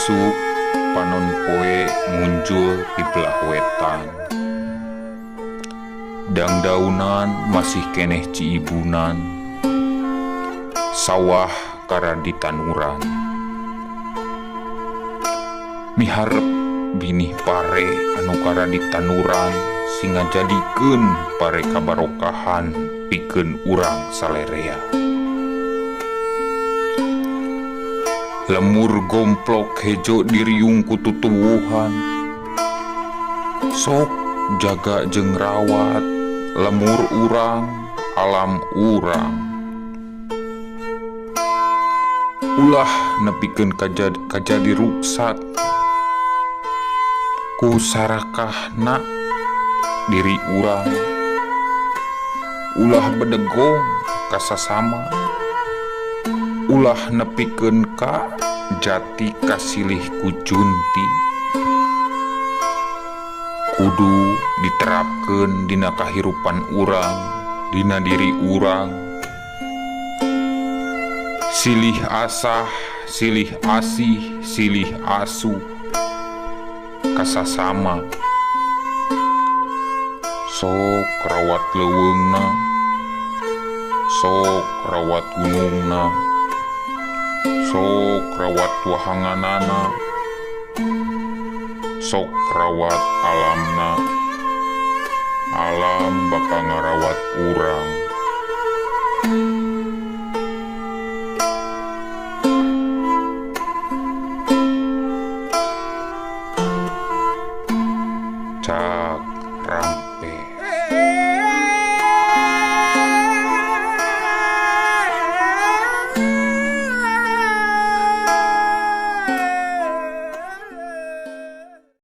isuk panon poe muncul di belah wetan. Dangdaunan masih keneh ciibunan, sawah kara di tanuran. Miharep binih pare anu kara di tanuran singa jadikeun pare kabarokahan pikeun urang salerea. Lemur gomplok hejo diriung ku tutuwuhan, sok jaga jeung rawat lemur urang alam urang. Ulah nepikeun kajadi ruksak ku sarakahna diri urang. Ulah bedegong kasasama, ulah nepikeun ka jati kasilih ku junti. Kudu diterapkeun dina kahirupan urang, dina diri urang. Silih asah, silih asih, silih asuh kasasama. Sok rawat leuweungna, sok rawat gunungna, sok rawat wahanganana, sok rawat alamna. Alam bakal ngarawat urang.